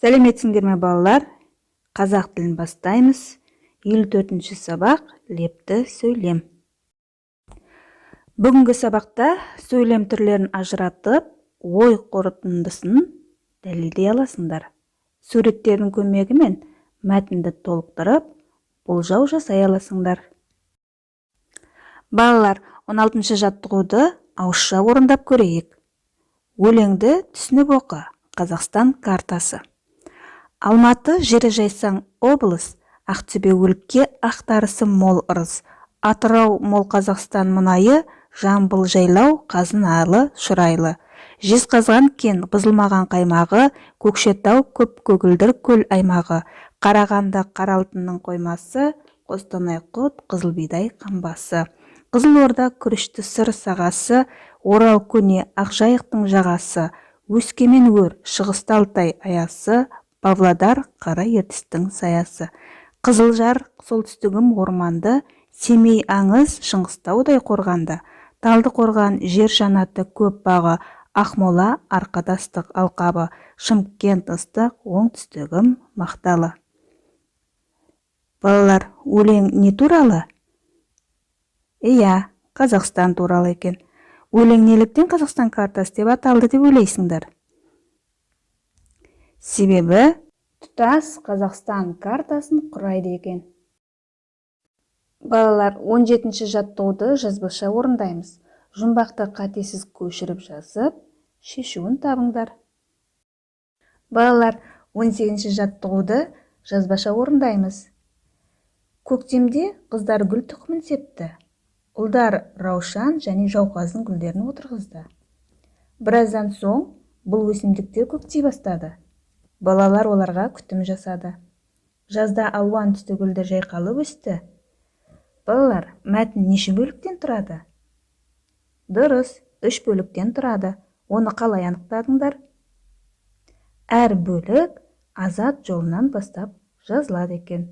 Сәлеметсіңдер ме балалар? Қазақ тілін бастаймыз. 54-ші сабақ лепті сөйлем. Бүгінгі сабақта сөйлем түрлерін ажыратып, ой қорытындысын дәлелдей аласыңдар. Суреттердің көмегімен мәтінді толықтырып, болжау жасай аласыңдар. Балалар, 16-ші жаттығуды ауызша орындап көрейік. Өлеңді түсініп оқы. Қазақстан картасы. Алматы жері жайсаң облыс, Ақтөбе өлке ақтарысы мол ырыс, Атырау мол Қазақстан мұнайы, Жамбыл жайлау қазыналы шұрайлы. Жезқазған кен бұзылмаған қаймағы, Көкшетау көп көгілдір көл аймағы, Қарағанды қаралтынның қоймасы, Қостанай құт қызылбидай қамбасы. Қызылорда күрішті сыр сағасы, Орал көне Ақжайықтың жағасы, Өскемен өр Шығысты Алтай аясы, Павлодар қара ертістің саясы. Қызылжар солтүстігім орманды, Семей аңыз Шыңғыстаудай қорғанды. Талдықорған жер жанаты көп бағы, Ақмола арқадастық алқабы, Шымкент ыстық оңтүстігім мақталы. Балалар, өлең не туралы? Иә, Қазақстан туралы екен. Өлең неліктен Қазақстан картасы деп аталды деп ойлайсыңдар? Себебі тұтас Қазақстан картасын құрайды екен. Балалар, 17-ші жаттығуды жазбаша орындаймыз. Жұмбақты қатесіз көшіріп жазып, шешуін табыңдар. Балалар, 18-ші жаттығуды жазбаша орындаймыз. Көктемде қыздар гүл тұқымын септі. Ұлдар раушан және жауқазын гүлдерін отырғызды. Біраздан соң бұл өсімдіктер көктей бастады. Балалар оларға күтім жасады. Жазда алуан түсті гүлдер жайқалып өсті. Балалар, мәтін неше бөліктен тұрады? Дұрыс, 3 бөліктен тұрады. Оны қалай анықтадыңдар? Әр бөлік азат жолынан бастап жазылады екен.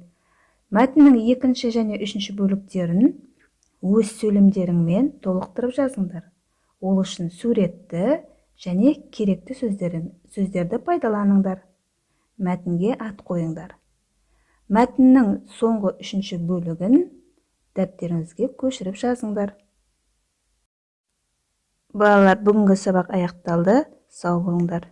Мәтіннің 2-ші және 3-ші бөліктерін өз сөйлемдеріңмен толықтырып жазыңдар. Ол үшін суретті және керекті сөздерді пайдаланыңдар. Мәтінге ат қойыңдар. Мәтіннің соңғы 3-ші бөлігін дәптеріңізге көшіріп жазыңдар. Балалар, бүгінгі сабақ аяқталды. Сау болыңдар.